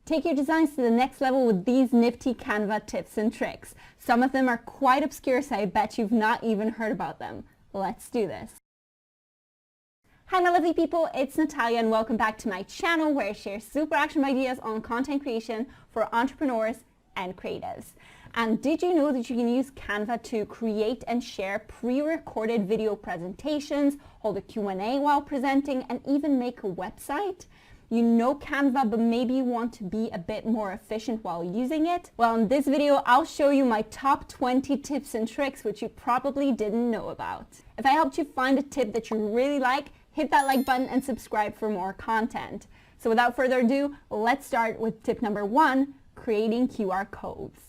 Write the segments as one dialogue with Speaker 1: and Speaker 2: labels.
Speaker 1: Take your designs to the next level with these nifty Canva tips and tricks. Some of them are quite obscure, so I bet you've not even heard about them. Let's do this. Hi my lovely people, it's Natalia and welcome back to my channel where I share super action ideas on content creation for entrepreneurs and creatives. And did you know that you can use Canva to create and share pre-recorded video presentations, hold a Q&A while presenting, and even make a website? You know Canva, but maybe you want to be a bit more efficient while using it? Well, in this video, I'll show you my top 20 tips and tricks which you probably didn't know about. If I helped you find a tip that you really like, hit that like button and subscribe for more content. So without further ado, let's start with tip number 1, creating QR codes.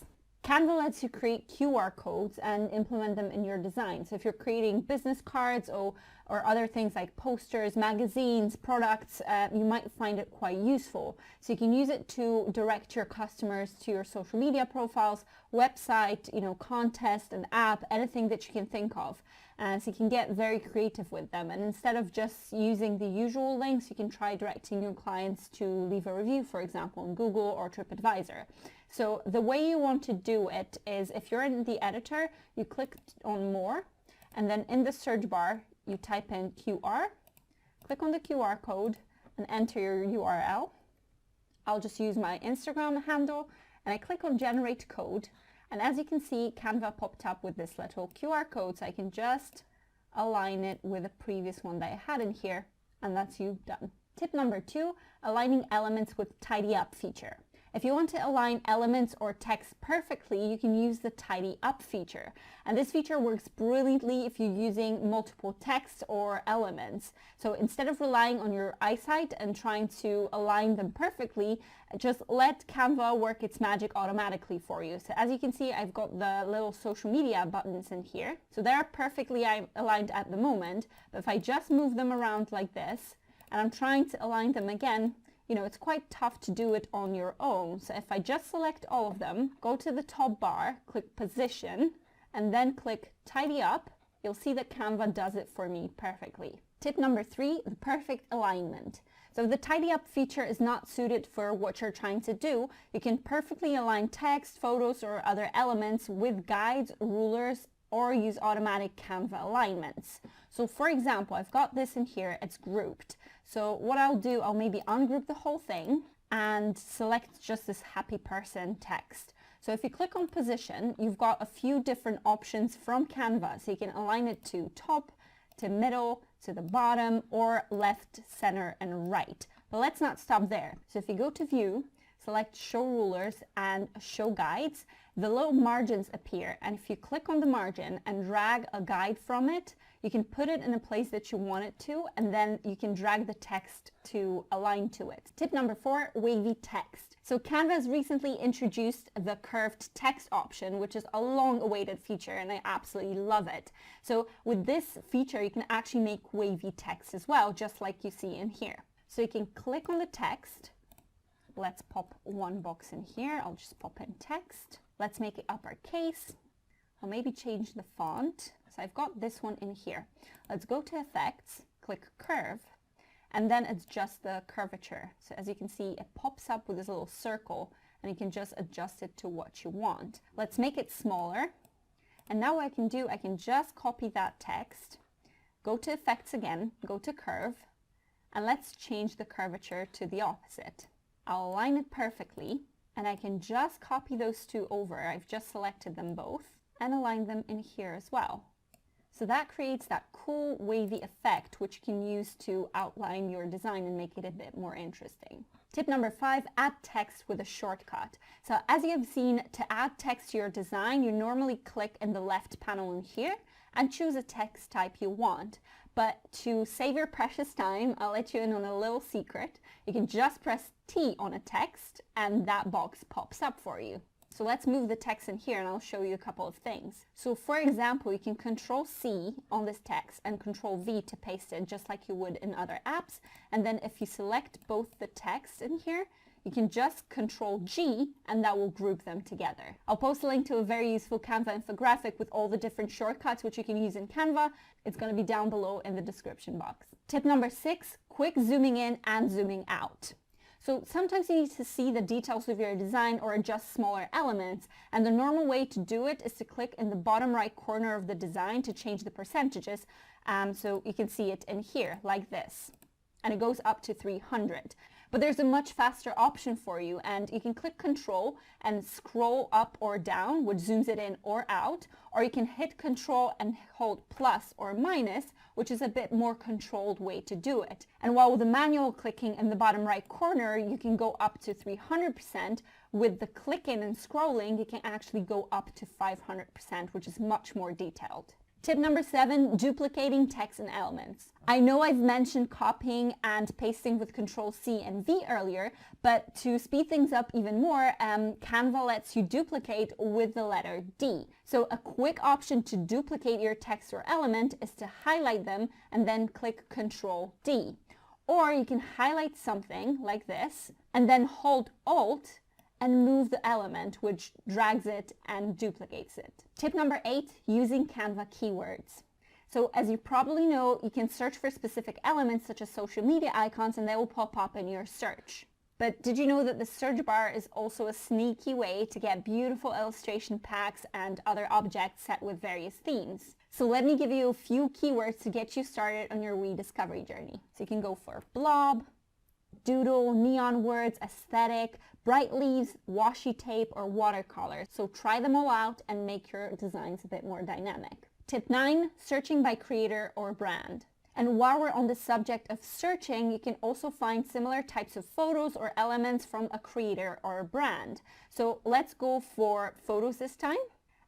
Speaker 1: Canva lets you create QR codes and implement them in your design. So if you're creating business cards or other things like posters, magazines, products, you might find it quite useful. So you can use it to direct your customers to your social media profiles, website, contest, an app, anything that you can think of. So you can get very creative with them. And instead of just using the usual links, you can try directing your clients to leave a review, for example, on Google or TripAdvisor. So the way you want to do it is, if you're in the editor, you click on More, and then in the search bar, you type in QR, click on the QR code, and enter your URL. I'll just use my Instagram handle, and I click on Generate Code. And as you can see, Canva popped up with this little QR code, so I can just align it with the previous one that I had in here, and that's you done. Tip number 2, aligning elements with Tidy Up feature. If you want to align elements or text perfectly, you can use the Tidy Up feature. And this feature works brilliantly if you're using multiple text or elements. So instead of relying on your eyesight and trying to align them perfectly, just let Canva work its magic automatically for you. So as you can see, I've got the little social media buttons in here. So they're perfectly aligned at the moment. But if I just move them around like this, and I'm trying to align them again, it's quite tough to do it on your own. So if I just select all of them, go to the top bar, click Position, and then click Tidy Up, you'll see that Canva does it for me perfectly. Tip number 3, the perfect alignment. So if the Tidy Up feature is not suited for what you're trying to do, you can perfectly align text, photos, or other elements with guides, rulers, or use automatic Canva alignments. So for example, I've got this in here, it's grouped. So what I'll do, I'll maybe ungroup the whole thing and select just this happy person text. So if you click on position, you've got a few different options from Canva. So you can align it to top, to middle, to the bottom, or left, center, and right. But let's not stop there. So if you go to view, select show rulers and show guides, the little margins appear, and if you click on the margin and drag a guide from it, you can put it in a place that you want it to, and then you can drag the text to align to it. Tip number 4, wavy text. So Canva has recently introduced the curved text option, which is a long-awaited feature, and I absolutely love it. So with this feature, you can actually make wavy text as well, just like you see in here. So you can click on the text. Let's pop one box in here. I'll just pop in text. Let's make it uppercase. I'll maybe change the font. So I've got this one in here. Let's go to Effects, click Curve, and then adjust the curvature. So as you can see, it pops up with this little circle, and you can just adjust it to what you want. Let's make it smaller. And now what I can do, I can just copy that text, go to Effects again, go to Curve, and let's change the curvature to the opposite. I'll align it perfectly, and I can just copy those two over. I've just selected them both and align them in here as well. So that creates that cool wavy effect, which you can use to outline your design and make it a bit more interesting. Tip number 5, add text with a shortcut. So as you have seen, to add text to your design, you normally click in the left panel in here and choose a text type you want. But to save your precious time, I'll let you in on a little secret. You can just press T on a text and that box pops up for you. So let's move the text in here and I'll show you a couple of things. So for example, you can Control C on this text and Control V to paste it just like you would in other apps. And then if you select both the text in here, you can just Control G and that will group them together. I'll post a link to a very useful Canva infographic with all the different shortcuts which you can use in Canva. It's going to be down below in the description box. Tip number 6, quick zooming in and zooming out. So sometimes you need to see the details of your design or adjust smaller elements, and the normal way to do it is to click in the bottom right corner of the design to change the percentages, so you can see it in here like this, and it goes up to 300. But there's a much faster option for you, and you can click Control and scroll up or down, which zooms it in or out, or you can hit Control and hold plus or minus, which is a bit more controlled way to do it. And while with the manual clicking in the bottom right corner, you can go up to 300%, with the clicking and scrolling, you can actually go up to 500%, which is much more detailed. Tip number 7, duplicating text and elements. I know I've mentioned copying and pasting with Control-C and V earlier, but to speed things up even more, Canva lets you duplicate with the letter D. So a quick option to duplicate your text or element is to highlight them and then click Control-D. Or you can highlight something like this and then hold Alt and move the element, which drags it and duplicates it. Tip number 8, using Canva keywords. So as you probably know, you can search for specific elements such as social media icons and they will pop up in your search. But did you know that the search bar is also a sneaky way to get beautiful illustration packs and other objects set with various themes? So let me give you a few keywords to get you started on your rediscovery journey. So you can go for blob, doodle, neon words, aesthetic, bright leaves, washi tape, or watercolor. So try them all out and make your designs a bit more dynamic. Tip 9, searching by creator or brand. And while we're on the subject of searching, you can also find similar types of photos or elements from a creator or a brand. So let's go for photos this time.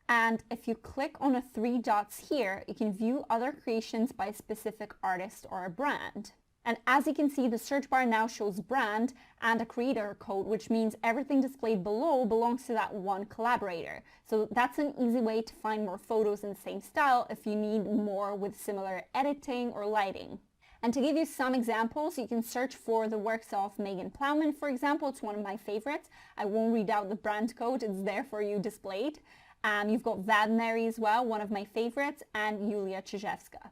Speaker 1: And if you click on the 3 dots here, you can view other creations by a specific artist or a brand. And as you can see, the search bar now shows brand and a creator code, which means everything displayed below belongs to that one collaborator. So that's an easy way to find more photos in the same style if you need more with similar editing or lighting. And to give you some examples, you can search for the works of Megan Plowman, for example. It's one of my favorites. I won't read out the brand code, it's there for you displayed. You've got Vad Mary as well, one of my favorites, and Yulia Czyżewska.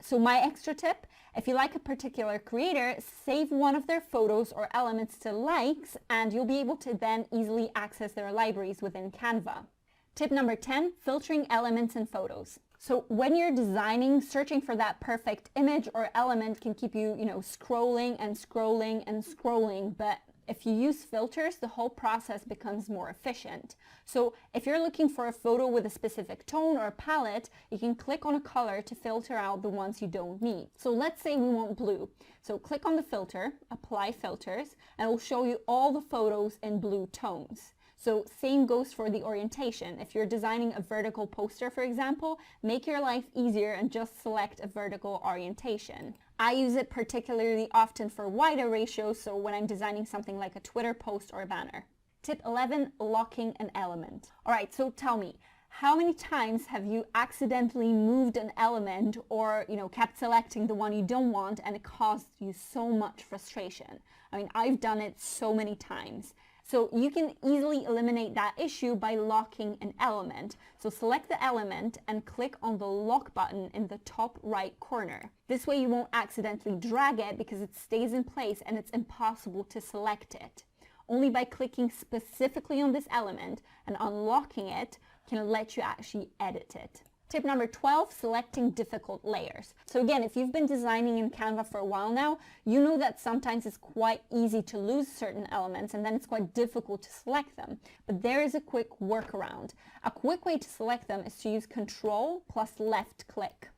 Speaker 1: So my extra tip, if you like a particular creator, save one of their photos or elements to likes and you'll be able to then easily access their libraries within Canva. Tip number 10, filtering elements and photos. So when you're designing, searching for that perfect image or element can keep you, scrolling and scrolling and scrolling, but if you use filters, the whole process becomes more efficient. So if you're looking for a photo with a specific tone or palette, you can click on a color to filter out the ones you don't need. So let's say we want blue. So click on the filter, apply filters, and it will show you all the photos in blue tones. So same goes for the orientation. If you're designing a vertical poster, for example, make your life easier and just select a vertical orientation. I use it particularly often for wider ratios, so when I'm designing something like a Twitter post or a banner. Tip 11, locking an element. All right, so tell me, how many times have you accidentally moved an element or, kept selecting the one you don't want and it caused you so much frustration? I mean, I've done it so many times. So you can easily eliminate that issue by locking an element. So select the element and click on the lock button in the top right corner. This way you won't accidentally drag it because it stays in place and it's impossible to select it. Only by clicking specifically on this element and unlocking it can it let you actually edit it. Tip number 12, selecting difficult layers. So again, if you've been designing in Canva for a while now, you know that sometimes it's quite easy to lose certain elements and then it's quite difficult to select them. But there is a quick workaround. A quick way to select them is to use Control plus left click,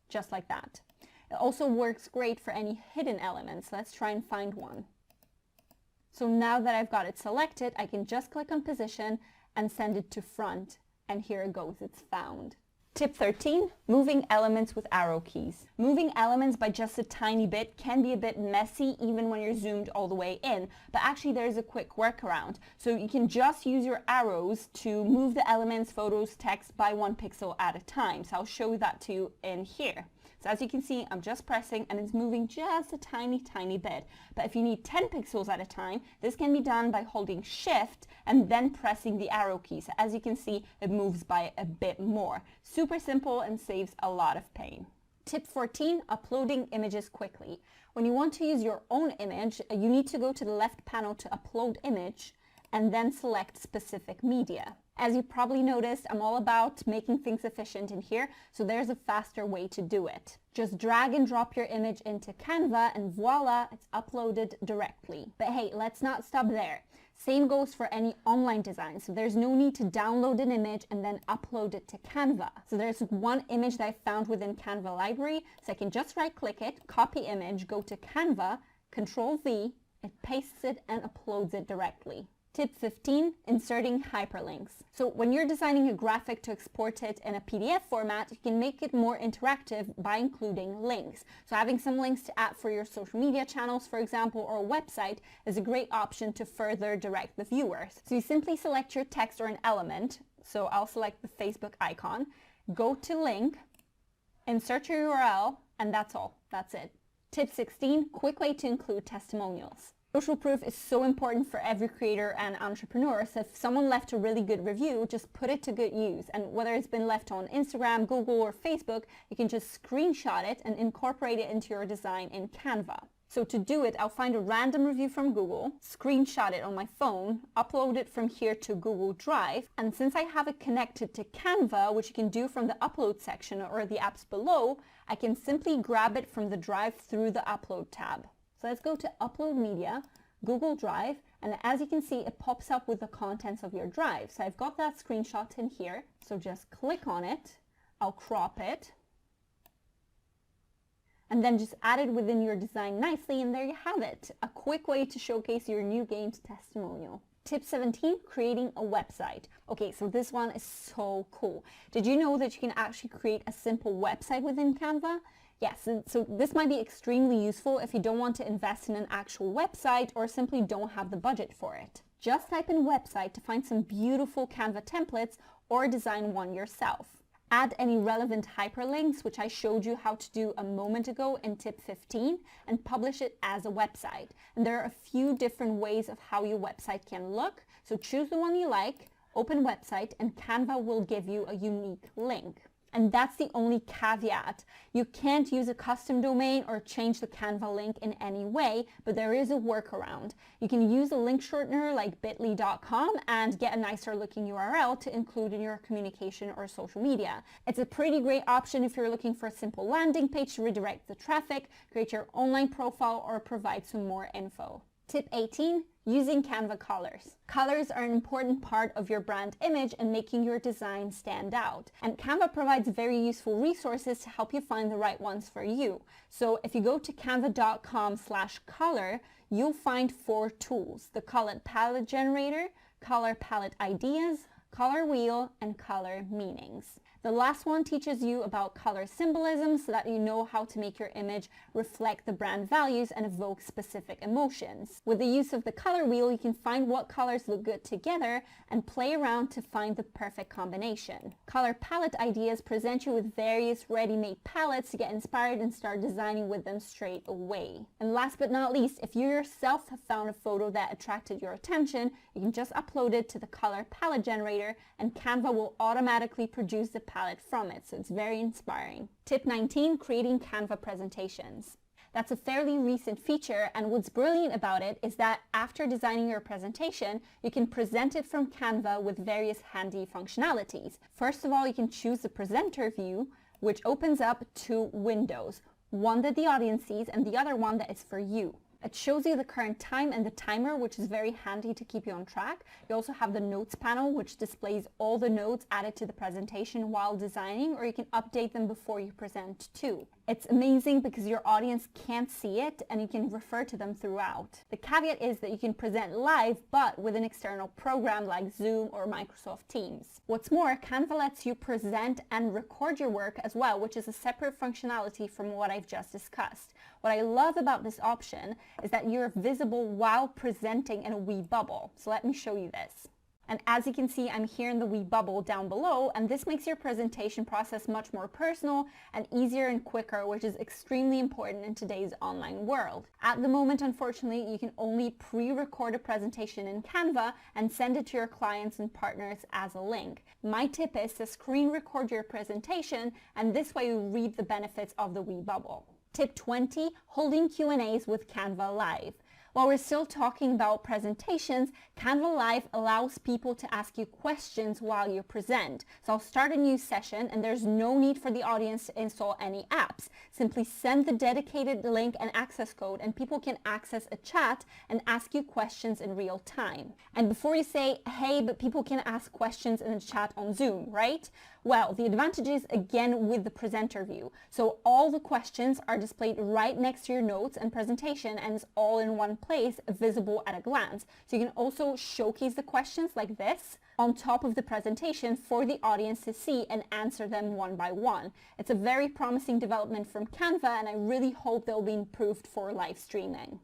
Speaker 1: just like that. It also works great for any hidden elements. Let's try and find one. So now that I've got it selected, I can just click on position and send it to front. And here it goes, it's found. Tip 13, moving elements with arrow keys. Moving elements by just a tiny bit can be a bit messy even when you're zoomed all the way in, but actually there's a quick workaround. So you can just use your arrows to move the elements, photos, text by 1 pixel at a time. So I'll show that to you in here. So as you can see, I'm just pressing and it's moving just a tiny, tiny bit. But if you need 10 pixels at a time, this can be done by holding Shift and then pressing the arrow key. So as you can see, it moves by a bit more. Super simple and saves a lot of pain. Tip 14, uploading images quickly. When you want to use your own image, you need to go to the left panel to upload image and then select specific media. As you probably noticed, I'm all about making things efficient in here, so there's a faster way to do it. Just drag and drop your image into Canva and voila, it's uploaded directly. But hey, let's not stop there. Same goes for any online design, so there's no need to download an image and then upload it to Canva. So there's one image that I found within Canva library, so I can just right-click it, copy image, go to Canva, Control-V, it pastes it and uploads it directly. Tip 15, inserting hyperlinks. So when you're designing a graphic to export it in a PDF format, you can make it more interactive by including links. So having some links to add for your social media channels, for example, or a website is a great option to further direct the viewers. So you simply select your text or an element. So I'll select the Facebook icon, go to link, insert your URL, and that's all. That's it. Tip 16, quick way to include testimonials. Social proof is so important for every creator and entrepreneur, so if someone left a really good review, just put it to good use. And whether it's been left on Instagram, Google, or Facebook, you can just screenshot it and incorporate it into your design in Canva. So to do it, I'll find a random review from Google, screenshot it on my phone, upload it from here to Google Drive, and since I have it connected to Canva, which you can do from the upload section or the apps below, I can simply grab it from the drive through the upload tab. So let's go to Upload Media, Google Drive, and as you can see, it pops up with the contents of your drive. So I've got that screenshot in here, so just click on it, I'll crop it, and then just add it within your design nicely, and there you have it. A quick way to showcase your new game's testimonial. Tip 17, creating a website. Okay, so this one is so cool. Did you know that you can actually create a simple website within Canva? Yes, so this might be extremely useful if you don't want to invest in an actual website or simply don't have the budget for it. Just type in website to find some beautiful Canva templates or design one yourself. Add any relevant hyperlinks, which I showed you how to do a moment ago in tip 15, and publish it as a website. And there are a few different ways of how your website can look, so choose the one you like, open website, and Canva will give you a unique link. And that's the only caveat. You can't use a custom domain or change the Canva link in any way, but there is a workaround. You can use a link shortener like bit.ly.com and get a nicer looking URL to include in your communication or social media. It's a pretty great option if you're looking for a simple landing page to redirect the traffic, create your online profile, or provide some more info. Tip 18, using Canva colors. Colors are an important part of your brand image and making your design stand out. And Canva provides very useful resources to help you find the right ones for you. So if you go to canva.com/color, you'll find 4 tools: the color palette generator, color palette ideas, color wheel, and color meanings. The last one teaches you about color symbolism so that you know how to make your image reflect the brand values and evoke specific emotions. With the use of the color wheel, you can find what colors look good together and play around to find the perfect combination. Color palette ideas present you with various ready-made palettes to get inspired and start designing with them straight away. And last but not least, if you yourself have found a photo that attracted your attention, you can just upload it to the color palette generator and Canva will automatically produce the palette from it, so it's very inspiring. Tip 19, creating Canva presentations. That's a fairly recent feature, and what's brilliant about it is that after designing your presentation, you can present it from Canva with various handy functionalities. First of all, you can choose the presenter view, which opens up 2 windows, one that the audience sees and the other one that is for you. It shows you the current time and the timer, which is very handy to keep you on track. You also have the notes panel, which displays all the notes added to the presentation while designing, or you can update them before you present too. It's amazing because your audience can't see it and you can refer to them throughout. The caveat is that you can present live, but with an external program like Zoom or Microsoft Teams. What's more, Canva lets you present and record your work as well, which is a separate functionality from what I've just discussed. What I love about this option is that you're visible while presenting in a wee bubble. So let me show you this. And as you can see, I'm here in the wee bubble down below, and this makes your presentation process much more personal and easier and quicker, which is extremely important in today's online world. At the moment, unfortunately, you can only pre-record a presentation in Canva and send it to your clients and partners as a link. My tip is to screen record your presentation, and this way you reap the benefits of the wee bubble. Tip 20, holding Q&As with Canva Live. While we're still talking about presentations, Canva Live allows people to ask you questions while you present. So I'll start a new session and there's no need for the audience to install any apps. Simply send the dedicated link and access code and people can access a chat and ask you questions in real time. And before you say, hey, but people can ask questions in the chat on Zoom, right? Well, the advantage is again with the presenter view. So all the questions are displayed right next to your notes and presentation and it's all in one place, visible at a glance. So you can also showcase the questions like this on top of the presentation for the audience to see and answer them one by one. It's a very promising development from Canva and I really hope they'll be improved for live streaming.